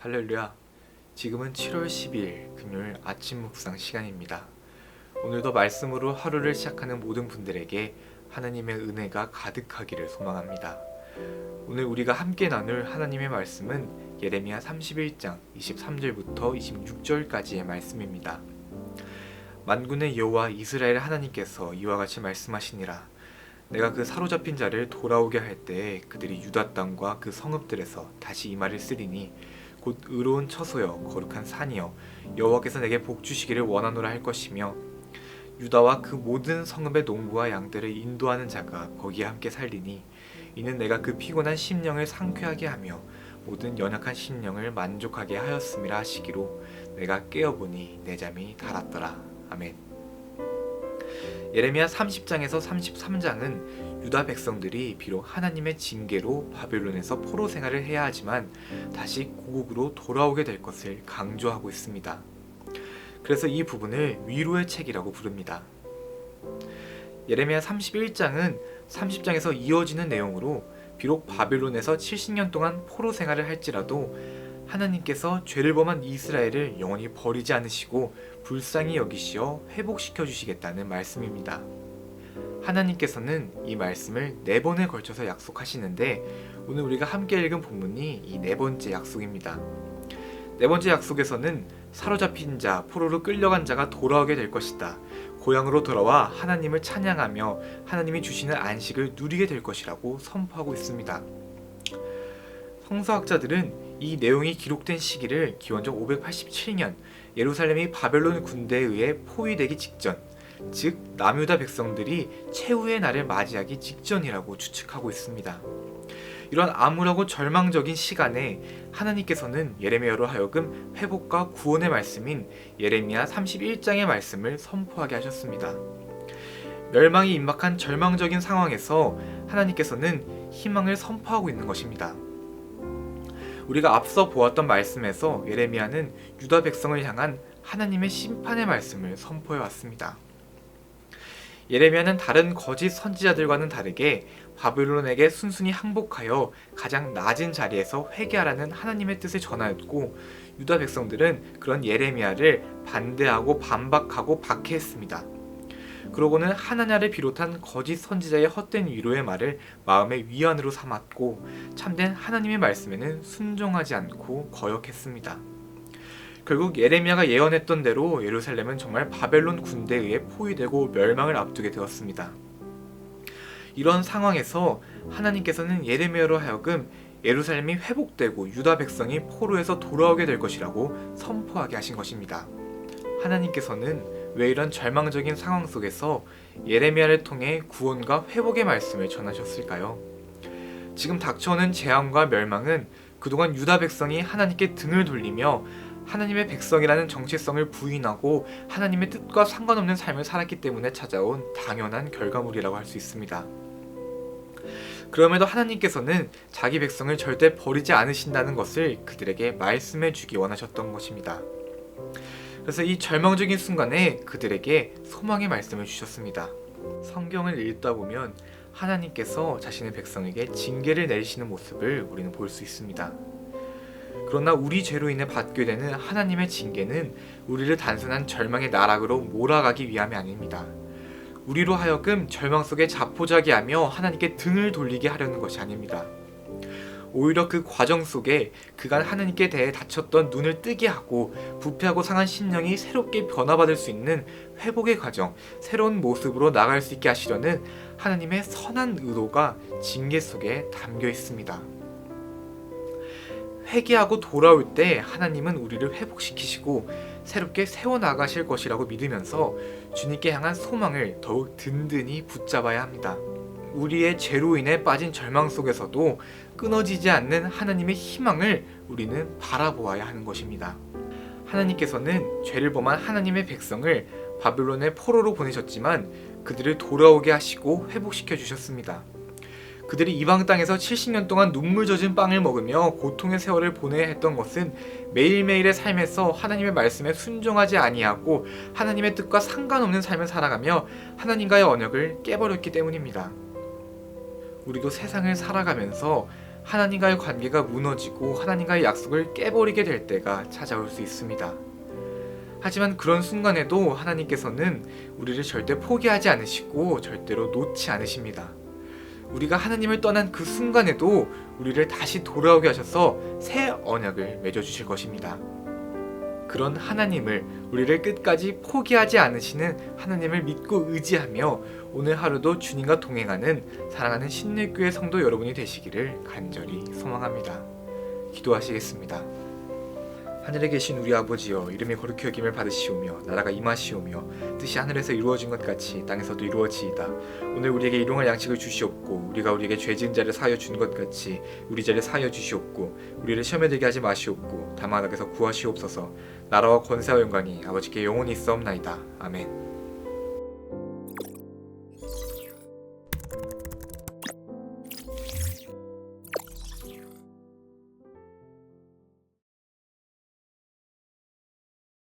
할렐루야. 지금은 7월 12일 금요일 아침 묵상 시간입니다. 오늘도 말씀으로 하루를 시작하는 모든 분들에게 하나님의 은혜가 가득하기를 소망합니다. 오늘 우리가 함께 나눌 하나님의 말씀은 예레미야 31장 23절부터 26절까지의 말씀입니다. 만군의 여호와 이스라엘 하나님께서 이와 같이 말씀하시니라. 내가 그 사로잡힌 자를 돌아오게 할 때에 그들이 유다 땅과 그 성읍들에서 다시 이 말을 쓰리니 곧 의로운 처소여 거룩한 산이여 여호와께서 내게 복 주시기를 원하노라 할 것이며 유다와 그 모든 성읍의 농부와 양들을 인도하는 자가 거기에 함께 살리니 이는 내가 그 피곤한 심령을 상쾌하게 하며 모든 연약한 심령을 만족하게 하였음이라 하시기로 내가 깨어보니 내 잠이 달았더라. 아멘. 예레미야 30장에서 33장은 유다 백성들이 비록 하나님의 징계로 바벨론에서 포로 생활을 해야 하지만 다시 고국으로 돌아오게 될 것을 강조하고 있습니다. 그래서 이 부분을 위로의 책이라고 부릅니다. 예레미야 31장은 30장에서 이어지는 내용으로 비록 바벨론에서 70년 동안 포로 생활을 할지라도 하나님께서 죄를 범한 이스라엘을 영원히 버리지 않으시고 불쌍히 여기시어 회복시켜 주시겠다는 말씀입니다. 하나님께서는 이 말씀을 4번에 걸쳐서 약속하시는데 오늘 우리가 함께 읽은 본문이 이 4번째 약속입니다. 4번째 약속에서는 사로잡힌 자, 포로로 끌려간 자가 돌아오게 될 것이다. 고향으로 돌아와 하나님을 찬양하며 하나님이 주시는 안식을 누리게 될 것이라고 선포하고 있습니다. 성서학자들은 이 내용이 기록된 시기를 기원전 587년 예루살렘이 바벨론 군대에 의해 포위되기 직전, 즉 남유다 백성들이 최후의 날을 맞이하기 직전이라고 추측하고 있습니다. 이런 암울하고 절망적인 시간에 하나님께서는 예레미야로 하여금 회복과 구원의 말씀인 예레미야 31장의 말씀을 선포하게 하셨습니다. 멸망이 임박한 절망적인 상황에서 하나님께서는 희망을 선포하고 있는 것입니다. 우리가 앞서 보았던 말씀에서 예레미야는 유다 백성을 향한 하나님의 심판의 말씀을 선포해 왔습니다. 예레미야는 다른 거짓 선지자들과는 다르게 바벨론에게 순순히 항복하여 가장 낮은 자리에서 회개하라는 하나님의 뜻을 전하였고 유다 백성들은 그런 예레미야를 반대하고 반박하고 박해했습니다. 그러고는 하나냐를 비롯한 거짓 선지자의 헛된 위로의 말을 마음의 위안으로 삼았고 참된 하나님의 말씀에는 순종하지 않고 거역했습니다. 결국 예레미야가 예언했던 대로 예루살렘은 정말 바벨론 군대에 의해 포위되고 멸망을 앞두게 되었습니다. 이런 상황에서 하나님께서는 예레미야로 하여금 예루살렘이 회복되고 유다 백성이 포로에서 돌아오게 될 것이라고 선포하게 하신 것입니다. 하나님께서는 왜 이런 절망적인 상황 속에서 예레미야를 통해 구원과 회복의 말씀을 전하셨을까요? 지금 닥쳐오는 재앙과 멸망은 그동안 유다 백성이 하나님께 등을 돌리며 하나님의 백성이라는 정체성을 부인하고 하나님의 뜻과 상관없는 삶을 살았기 때문에 찾아온 당연한 결과물이라고 할 수 있습니다. 그럼에도 하나님께서는 자기 백성을 절대 버리지 않으신다는 것을 그들에게 말씀해 주기 원하셨던 것입니다. 그래서 이 절망적인 순간에 그들에게 소망의 말씀을 주셨습니다. 성경을 읽다 보면 하나님께서 자신의 백성에게 징계를 내리시는 모습을 우리는 볼 수 있습니다. 그러나 우리 죄로 인해 받게 되는 하나님의 징계는 우리를 단순한 절망의 나락으로 몰아가기 위함이 아닙니다. 우리로 하여금 절망 속에 자포자기하며 하나님께 등을 돌리게 하려는 것이 아닙니다. 오히려 그 과정 속에 그간 하나님께 대해 닫혔던 눈을 뜨게 하고 부패하고 상한 심령이 새롭게 변화받을 수 있는 회복의 과정, 새로운 모습으로 나갈 수 있게 하시려는 하나님의 선한 의도가 징계 속에 담겨 있습니다. 회개하고 돌아올 때 하나님은 우리를 회복시키시고 새롭게 세워나가실 것이라고 믿으면서 주님께 향한 소망을 더욱 든든히 붙잡아야 합니다. 우리의 죄로 인해 빠진 절망 속에서도 끊어지지 않는 하나님의 희망을 우리는 바라보아야 하는 것입니다. 하나님께서는 죄를 범한 하나님의 백성을 바벨론의 포로로 보내셨지만 그들을 돌아오게 하시고 회복시켜 주셨습니다. 그들이 이방 땅에서 70년 동안 눈물 젖은 빵을 먹으며 고통의 세월을 보내야 했던 것은 매일매일의 삶에서 하나님의 말씀에 순종하지 아니하고 하나님의 뜻과 상관없는 삶을 살아가며 하나님과의 언약을 깨버렸기 때문입니다. 우리도 세상을 살아가면서 하나님과의 관계가 무너지고 하나님과의 약속을 깨버리게 될 때가 찾아올 수 있습니다. 하지만 그런 순간에도 하나님께서는 우리를 절대 포기하지 않으시고 절대로 놓지 않으십니다. 우리가 하나님을 떠난 그 순간에도 우리를 다시 돌아오게 하셔서 새 언약을 맺어주실 것입니다. 그런 하나님을, 우리를 끝까지 포기하지 않으시는 하나님을 믿고 의지하며 오늘 하루도 주님과 동행하는 사랑하는 신일교회 성도 여러분이 되시기를 간절히 소망합니다. 기도하시겠습니다. 하늘에 계신 우리 아버지여, 이름이 거룩히 여김을 받으시오며 나라가 임하시오며 뜻이 하늘에서 이루어진 것 같이 땅에서도 이루어지이다. 오늘 우리에게 일용할 양식을 주시옵고 우리가 우리에게 죄 지은 자를 사하여 준 것 같이 우리 죄를 사하여 주시옵고 우리를 시험에 들게 하지 마시옵고 다만 악에서 구하시옵소서. 나라와 권세와 영광이 아버지께 영원히 있사옵나이다. 아멘.